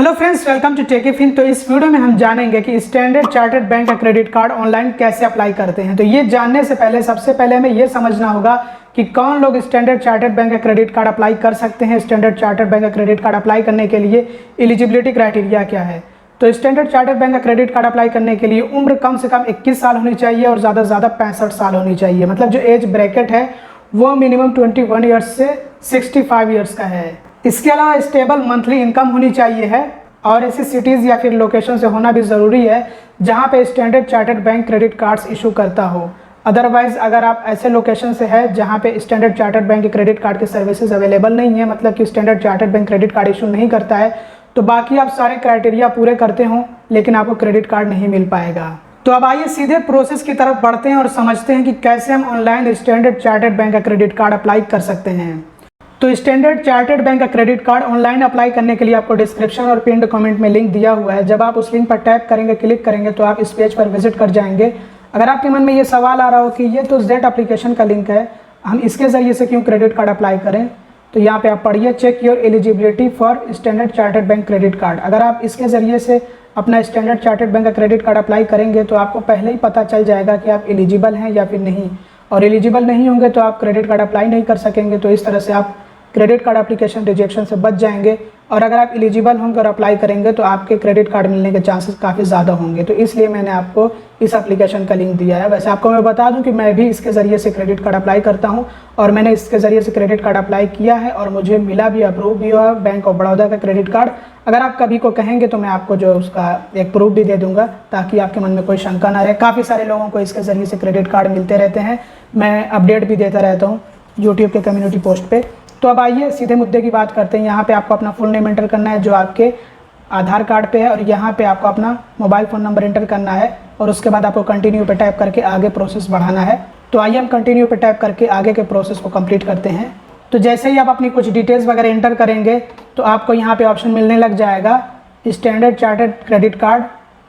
Hello friends, welcome to Techifin. तो इस video में हम जानेंगे कि स्टैंडर्ड चार्टर्ड बैंक का क्रेडिट कार्ड ऑनलाइन कैसे अप्लाई करते हैं। तो ये जानने से पहले सबसे पहले हमें ये समझना होगा कि कौन लोग स्टैंडर्ड चार्टर्ड बैंक का क्रेडिट कार्ड अप्लाई कर सकते हैं। स्टैंडर्ड चार्टर्ड बैंक का क्रेडिट कार्ड अप्लाई करने के लिए एलिजिबिलिटी क्राइटेरिया क्या है। तो स्टैंडर्ड चार्टर्ड बैंक का क्रेडिट कार्ड अप्लाई करने के लिए उम्र कम से कम 21 साल होनी चाहिए और ज़्यादा से ज़्यादा 65 साल होनी चाहिए। मतलब जो एज ब्रैकेट है वो मिनिमम 21 ईयर्स से 65 ईयर्स का है। इसके अलावा स्टेबल मंथली इनकम होनी चाहिए है और ऐसी सिटीज़ या फिर लोकेशन से होना भी ज़रूरी है जहां पे standard Chartered bank credit cards issue करता हो। अदरवाइज़ अगर आप ऐसे लोकेशन से है जहां पे स्टैंडर्ड चार्टर्ड बैंक के क्रेडिट कार्ड की सर्विसेज अवेलेबल नहीं है, मतलब कि Standard Chartered bank credit card issue नहीं करता है, तो बाकी आप सारे क्राइटेरिया पूरे करते हो लेकिन आपको क्रेडिट कार्ड नहीं मिल पाएगा। तो अब आइए सीधे प्रोसेस की तरफ बढ़ते हैं और समझते हैं कि कैसे हम ऑनलाइन स्टैंडर्ड चार्टर्ड बैंक का क्रेडिट कार्ड अप्लाई कर सकते हैं। तो स्टैंडर्ड चार्टर्ड बैंक का क्रेडिट कार्ड ऑनलाइन अप्लाई करने के लिए आपको डिस्क्रिप्शन और पिन्ड कमेंट में लिंक दिया हुआ है। जब आप उस लिंक पर टैप करेंगे, क्लिक करेंगे तो आप इस पेज पर विजिट कर जाएंगे। अगर आपके मन में ये सवाल आ रहा हो कि ये तो जेड एप्लीकेशन का लिंक है, हम इसके ज़रिए से क्यों क्रेडिट कार्ड अप्लाई करें, तो यहाँ पे आप पढ़िए check your eligibility for Standard Chartered bank credit card. अगर आप इसके ज़रिए से अपना स्टैंडर्ड चार्टर्ड बैंक का क्रेडिट कार्ड अप्लाई करेंगे तो आपको पहले ही पता चल जाएगा कि आप एलिजिबल हैं या फिर नहीं, और एलिजिबल नहीं होंगे तो आप क्रेडिट कार्ड अप्लाई नहीं कर सकेंगे। तो इस तरह से आप क्रेडिट कार्ड एप्लीकेशन रिजेक्शन से बच जाएंगे। और अगर आप एलिजिबल होंगे और अप्लाई करेंगे तो आपके क्रेडिट कार्ड मिलने के चांसेस काफ़ी ज़्यादा होंगे। तो इसलिए मैंने आपको इस एप्लीकेशन का लिंक दिया है। वैसे आपको मैं बता दूं कि मैं भी इसके ज़रिए से क्रेडिट कार्ड अप्लाई करता हूं और मैंने इसके ज़रिए से क्रेडिट कार्ड अप्लाई किया है और मुझे मिला भी, अप्रूव भी हुआ बैंक ऑफ बड़ौदा का क्रेडिट कार्ड। अगर आप कभी को कहेंगे तो मैं आपको जो उसका एक प्रूफ भी दे दूँगा ताकि आपके मन में कोई शंका ना रहे। काफ़ी सारे लोगों को इसके ज़रिए से क्रेडिट कार्ड मिलते रहते हैं, मैं अपडेट भी देता रहता हूँ यूट्यूब के कम्युनिटी पोस्ट पर। तो अब आइए सीधे मुद्दे की बात करते हैं। यहाँ पे आपको अपना फुल नेम एंटर करना है जो आपके आधार कार्ड पे है, और यहाँ पे आपको अपना मोबाइल फ़ोन नंबर एंटर करना है और उसके बाद आपको कंटिन्यू पे टाइप करके आगे प्रोसेस बढ़ाना है। तो आइए हम कंटिन्यू पे टाइप करके आगे के प्रोसेस को कंप्लीट करते हैं। तो जैसे ही आप अपनी कुछ डिटेल्स वगैरह एंटर करेंगे तो आपको यहाँ पर ऑप्शन मिलने लग जाएगा स्टैंडर्ड चार्टर्ड क्रेडिट कार्ड।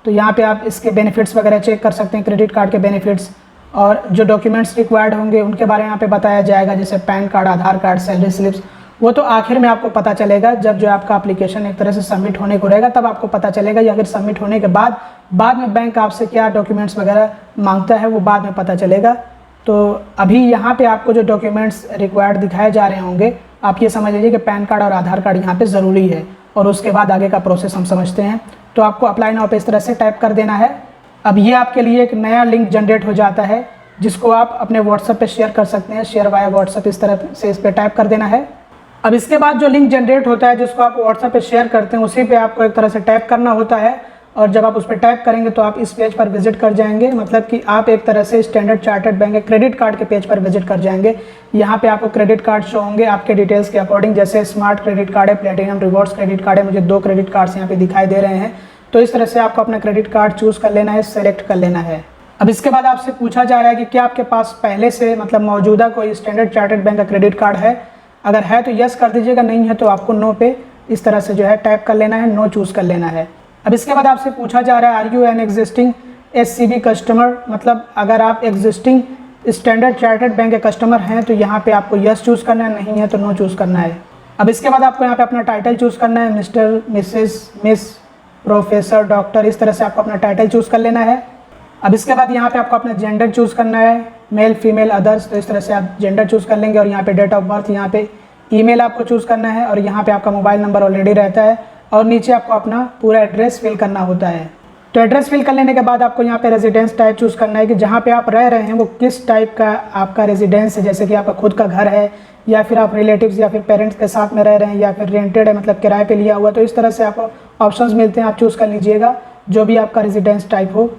तो यहाँ पर आप इसके बेनिफिट्स वगैरह चेक कर सकते हैं, क्रेडिट कार्ड के बेनिफिट्स, और जो डॉक्यूमेंट्स रिक्वायर्ड होंगे उनके बारे में यहाँ पे बताया जाएगा, जैसे पैन कार्ड, आधार कार्ड, सैलरी स्लिप्स। वो तो आखिर में आपको पता चलेगा जब जो आपका एप्लीकेशन एक तरह से सबमिट होने को रहेगा, तब आपको पता चलेगा, या फिर सबमिट होने के बाद में बैंक आपसे क्या डॉक्यूमेंट्स वगैरह मांगता है वो बाद में पता चलेगा। तो अभी यहाँ पे आपको जो डॉक्यूमेंट्स रिक्वायर्ड दिखाए जा रहे होंगे, आप ये समझ लीजिए कि पैन कार्ड और आधार कार्ड यहाँ पे ज़रूरी है, और उसके बाद आगे का प्रोसेस हम समझते हैं। तो आपको अप्लाई नाउ पे इस तरह से टाइप कर देना है। अब ये आपके लिए एक नया लिंक जनरेट हो जाता है जिसको आप अपने व्हाट्सएप पे शेयर कर सकते हैं, शेयर वाया व्हाट्सएप, इस तरह से इस पर टाइप कर देना है। अब इसके बाद जो लिंक जनरेट होता है जिसको आप व्हाट्सएप पे शेयर करते हैं उसी पे आपको एक तरह से टाइप करना होता है, और जब आप उस पर टाइप करेंगे तो आप इस पेज पर विजिट कर जाएंगे। मतलब कि आप एक तरह से स्टैंडर्ड चार्टर्ड बैंक के क्रेडिट कार्ड के पेज पर विजिट कर जाएंगे। यहाँ पे आपको क्रेडिट कार्ड शो होंगे आपके डिटेल्स के अकॉर्डिंग, जैसे स्मार्ट क्रेडिट कार्ड है, प्लेटिनम रिवॉर्ड्स क्रेडिट कार्ड है। मुझे 2 क्रेडिट कार्ड्स यहाँ पे दिखाई दे रहे हैं। तो इस तरह से आपको अपना क्रेडिट कार्ड चूज़ कर लेना है, सेलेक्ट कर लेना है। अब इसके बाद आपसे पूछा जा रहा है कि क्या आपके पास पहले से मतलब मौजूदा कोई स्टैंडर्ड चार्टर्ड बैंक का क्रेडिट कार्ड है। अगर है तो यस कर दीजिएगा, नहीं है तो आपको नो पे इस तरह से जो है टाइप कर लेना है, नो चूज़ कर लेना है। अब इसके बाद आपसे पूछा जा रहा है are you an existing SCB customer, मतलब अगर आप एग्जिस्टिंग स्टैंडर्ड चार्टर्ड बैंक के कस्टमर हैं तो यहाँ पे आपको यस चूज़ करना है, नहीं है तो नो चूज़ करना है। अब इसके बाद आपको यहाँ पे अपना टाइटल चूज़ करना है, mister, Mrs, miss, professor, doctor, इस तरह से आपको अपना टाइटल चूज़ कर लेना है। अब इसके बाद यहाँ पे आपको अपना जेंडर चूज़ करना है, मेल, फीमेल, अदर्स। तो इस तरह से आप जेंडर चूज़ कर लेंगे, और यहाँ पे डेट ऑफ बर्थ, यहाँ पे ईमेल आपको चूज़ करना है, और यहाँ पे आपका मोबाइल नंबर ऑलरेडी रहता है, और नीचे आपको अपना पूरा एड्रेस फिल करना होता है। तो एड्रेस फिल कर लेने के बाद आपको यहाँ पे रेजिडेंस टाइप चूज़ करना है कि जहाँ पे आप रह रहे हैं वो किस टाइप का आपका रेजिडेंस है, जैसे कि आपका खुद का घर है या फिर आप रिलेटिव्स या फिर पेरेंट्स के साथ में रह रहे हैं या फिर रेंटेड है, मतलब किराए पे लिया हुआ। तो इस तरह से आपको ऑप्शंस मिलते हैं, आप चूज़ कर लीजिएगा जो भी आपका रेजिडेंस टाइप हो।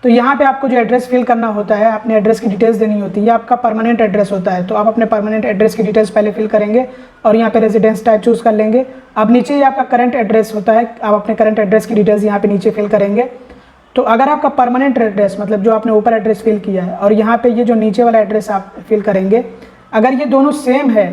तो यहाँ पे आपको जो एड्रेस फिल करना होता है, अपने एड्रेस की डिटेल्स देनी होती है। आपका परमानेंट एड्रेस होता है, तो आप अपने परमानेंट एड्रेस की डिटेल्स पहले फिल करेंगे और यहाँ पे रेजिडेंस टाइप चूज़ कर लेंगे। अब नीचे ही आपका करंट एड्रेस होता है, आप अपने करंट एड्रेस की डिटेल्स यहाँ पे नीचे फिल करेंगे। तो अगर आपका परमानेंट एड्रेस, मतलब जो आपने ऊपर एड्रेस फिल किया है, और यहाँ पे ये जो नीचे वाला एड्रेस आप फिल करेंगे, अगर ये दोनों सेम है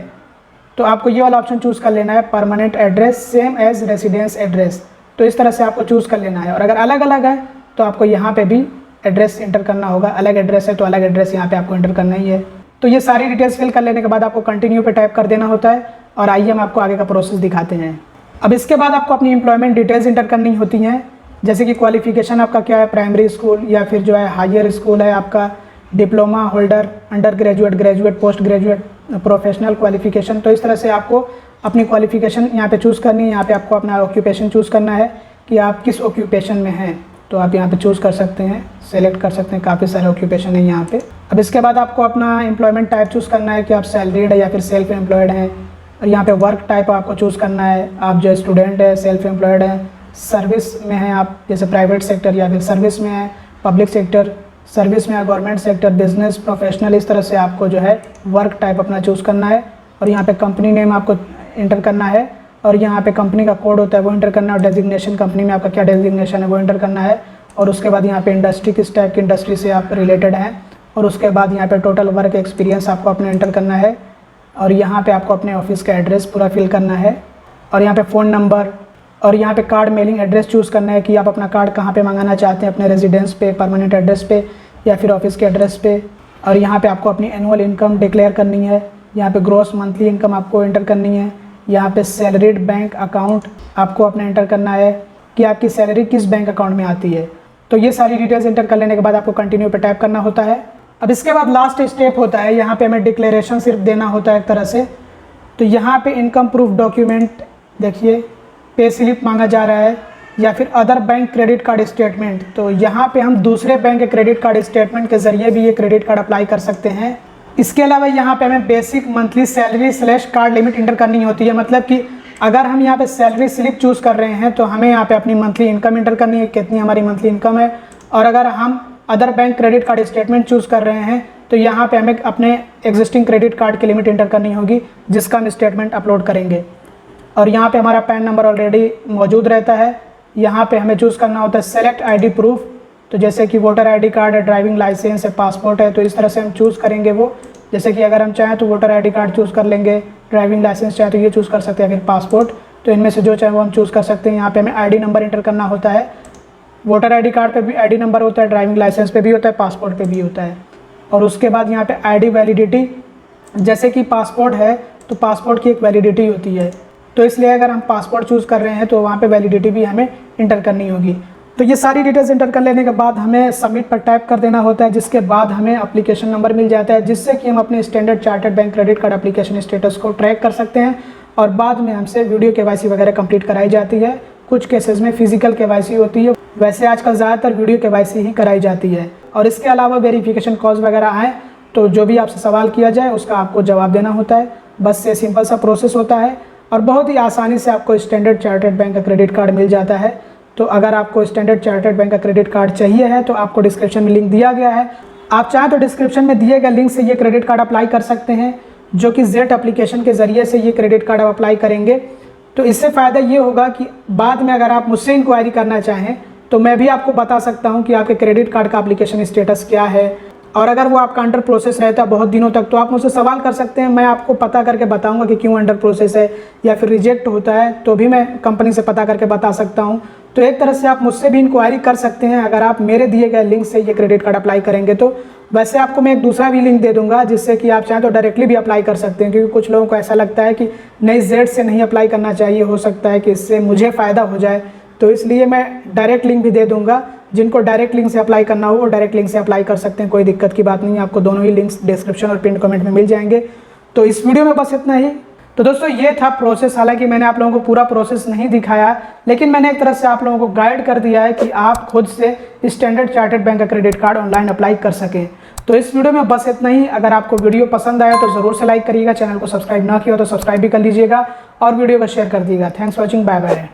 तो आपको ये वाला ऑप्शन चूज़ कर लेना है, permanent address same as residence address. तो इस तरह से आपको चूज़ कर लेना है। और अगर अलग अलग है तो आपको यहाँ पे भी एड्रेस एंटर करना होगा, अलग एड्रेस है तो अलग एड्रेस यहाँ पे आपको एंटर करना ही है। तो ये सारी डिटेल्स फिल कर लेने के बाद आपको कंटिन्यू पे टाइप कर देना होता है। और आइए हम आपको आगे का प्रोसेस दिखाते हैं। अब इसके बाद आपको अपनी एम्प्लॉयमेंट डिटेल्स इंटर करनी होती हैं, जैसे कि क्वालिफिकेशन आपका क्या है, प्राइमरी स्कूल या फिर जो है हायर स्कूल है आपका, diploma holder, under graduate, graduate, post graduate, professional qualification. तो इस तरह से आपको अपनी क्वालिफिकेशन यहाँ पे चूज़ करनी है। यहाँ पे आपको अपना ऑक्यूपेशन चूज़ करना है कि आप किस ऑक्यूपेशन में हैं, तो आप यहाँ पे चूज़ कर सकते हैं, सेलेक्ट कर सकते हैं, काफ़ी सारे ऑक्यूपेशन है यहाँ पे। अब इसके बाद आपको अपना एम्प्लॉयमेंट टाइप चूज़ करना है कि आप सैलरीड है या फिर सेल्फ एम्प्लॉयड हैं। और यहाँ पे वर्क टाइप आपको चूज़ करना है, आप जो स्टूडेंट है, सेल्फ एम्प्लॉयड है, सर्विस में हैं आप, जैसे प्राइवेट सेक्टर या फिर सर्विस में है, पब्लिक सेक्टर, सर्विस में है, गवर्नमेंट सेक्टर, बिजनेस, प्रोफेशनल, इस तरह से आपको जो है वर्क टाइप अपना चूज़ करना है। और यहाँ पे कंपनी नेम आपको इंटर करना है और यहाँ पे कंपनी का कोड होता है वो इंटर करना है, और डेजिग्नेशन कंपनी में आपका क्या डेजिग्नेशन है वो इंटर करना है। और उसके बाद यहाँ पे इंडस्ट्री, किस टाइप की इंडस्ट्री से आप रिलेटेड हैं, और उसके बाद यहाँ पे टोटल वर्क एक्सपीरियंस आपको अपने इंटर करना है। और यहाँ पे आपको अपने ऑफिस का एड्रेस पूरा फिल करना है, और यहाँ पे फ़ोन नंबर, और यहाँ पे कार्ड मेलिंग एड्रेस चूज़ करना है कि आप अपना कार्ड कहाँ पे मंगाना चाहते हैं, अपने रेजिडेंस पे, परमानेंट एड्रेस पे या फिर ऑफिस के एड्रेस पे। और यहाँ पे आपको अपनी एनुअल इनकम डिक्लेयर करनी है, यहाँ पे ग्रॉस मंथली इनकम आपको एंटर करनी है, यहाँ पे सैलरीड बैंक अकाउंट आपको अपना एंटर करना है कि आपकी सैलरी किस बैंक अकाउंट में आती है। तो ये सारी डिटेल्स एंटर कर लेने के बाद आपको कंटिन्यू पे टाइप करना होता है। अब इसके बाद लास्ट स्टेप होता है, यहाँ पे हमें डिक्लेरेशन सिर्फ देना होता है एक तरह से। तो यहाँ पे इनकम प्रूफ डॉक्यूमेंट, देखिए पे स्लिप मांगा जा रहा है या फिर other bank credit card statement. तो यहाँ पे हम दूसरे बैंक के क्रेडिट कार्ड स्टेटमेंट के ज़रिए भी ये क्रेडिट कार्ड अप्लाई कर सकते हैं। इसके अलावा यहाँ पे हमें basic monthly salary / card limit inter करनी होती है, मतलब कि अगर हम यहाँ पे सैलरी स्लिप चूज़ कर रहे हैं तो हमें यहाँ पे अपनी मंथली इनकम इंटर करनी है, कितनी हमारी मंथली इनकम है। और अगर हम other bank credit card statement choose कर रहे हैं तो यहाँ पे हमें अपने एग्जिस्टिंग क्रेडिट कार्ड की लिमिट इंटर करनी होगी, जिसका हम स्टेटमेंट अपलोड करेंगे। और यहाँ पे हमारा पैन नंबर ऑलरेडी मौजूद रहता है। यहाँ पे हमें चूज़ करना होता है सेलेक्ट आईडी प्रूफ, तो जैसे कि वोटर आईडी कार्ड है, ड्राइविंग लाइसेंस है, पासपोर्ट है, तो इस तरह से हम चूज़ करेंगे वो। जैसे कि अगर हम चाहें तो वोटर आईडी कार्ड चूज़ कर लेंगे, ड्राइविंग लाइसेंस चाहे तो ये चूज़ कर सकते हैं, फिर पासपोर्ट, तो इनमें से जो चाहे वो हम चूज़ कर सकते हैं। यहाँ पे हमें आईडी नंबर इंटर करना होता है, वोटर आईडी कार्ड पे भी आईडी नंबर होता है, ड्राइविंग लाइसेंस पे भी होता है, पासपोर्ट पे भी होता है। और उसके बाद यहाँ पे आईडी वैलिडिटी, जैसे कि पासपोर्ट है तो पासपोर्ट की एक वैलिडिटी होती है, तो इसलिए अगर हम पासपोर्ट चूज़ कर रहे हैं तो वहाँ पे वैलिडिटी भी हमें इंटर करनी होगी। तो ये सारी डिटेल्स इंटर कर लेने के बाद हमें सबमिट पर टाइप कर देना होता है, जिसके बाद हमें एप्लीकेशन नंबर मिल जाता है, जिससे कि हम अपने standard Chartered bank credit card application status को ट्रैक कर सकते हैं। और बाद में हमसे वीडियो केवाईसी वगैरह कंप्लीट कराई जाती है, कुछ केसेस में फिजिकल केवाईसी होती है, वैसे आजकल ज़्यादातर वीडियो केवाईसी ही कराई जाती है। और इसके अलावा वेरिफिकेशन कॉल्स वगैरह आए तो जो भी आपसे सवाल किया जाए उसका आपको जवाब देना होता है। बस ये सिंपल सा प्रोसेस होता है और बहुत ही आसानी से आपको स्टैंडर्ड चार्टर्ड बैंक का क्रेडिट कार्ड मिल जाता है। तो अगर आपको स्टैंडर्ड चार्टर्ड बैंक का क्रेडिट कार्ड चाहिए है तो आपको डिस्क्रिप्शन में लिंक दिया गया है, आप चाहें तो डिस्क्रिप्शन में दिए गए लिंक से ये क्रेडिट कार्ड अप्लाई कर सकते हैं, जो कि जेट एप्लीकेशन के ज़रिए से ये क्रेडिट कार्ड आप अप्लाई करेंगे। तो इससे फ़ायदा ये होगा कि बाद में अगर आप मुझसे इंक्वायरी करना चाहें तो मैं भी आपको बता सकता हूं कि आपके क्रेडिट कार्ड का एप्लीकेशन स्टेटस क्या है, और अगर वो आपका अंडर प्रोसेस रहता है बहुत दिनों तक तो आप मुझसे सवाल कर सकते हैं, मैं आपको पता करके बताऊंगा कि क्यों अंडर प्रोसेस है, या फिर रिजेक्ट होता है तो भी मैं कंपनी से पता करके बता सकता हूं। तो एक तरह से आप मुझसे भी इंक्वायरी कर सकते हैं अगर आप मेरे दिए गए लिंक से ये क्रेडिट कार्ड अप्लाई करेंगे तो। वैसे आपको मैं एक दूसरा भी लिंक दे दूंगा जिससे कि आप चाहें तो डायरेक्टली भी अप्लाई कर सकते हैं, क्योंकि कुछ लोगों को ऐसा लगता है कि नहीं जेड से नहीं अप्लाई करना चाहिए, हो सकता है कि इससे मुझे फ़ायदा हो जाए, तो इसलिए मैं डायरेक्ट लिंक भी दे दूंगा। जिनको डायरेक्ट लिंक से अप्लाई करना हो वो डायरेक्ट लिंक से अप्लाई कर सकते हैं, कोई दिक्कत की बात नहीं है। आपको दोनों ही लिंक्स डिस्क्रिप्शन और पिन कमेंट में मिल जाएंगे। तो इस वीडियो में बस इतना ही। तो दोस्तों ये था प्रोसेस, हालांकि मैंने आप लोगों को पूरा प्रोसेस नहीं दिखाया, लेकिन मैंने एक तरह से आप लोगों को गाइड कर दिया है कि आप खुद से स्टैंडर्ड चार्टर्ड बैंक का क्रेडिट कार्ड ऑनलाइन अप्लाई कर सकें। तो इस वीडियो में बस इतना ही। अगर आपको वीडियो पसंद आया तो ज़रूर से लाइक करिएगा, चैनल को सब्सक्राइब ना किया हो तो सब्सक्राइब भी कर लीजिएगा और वीडियो को शेयर कर दीजिएगा। Thanks for watching, bye bye.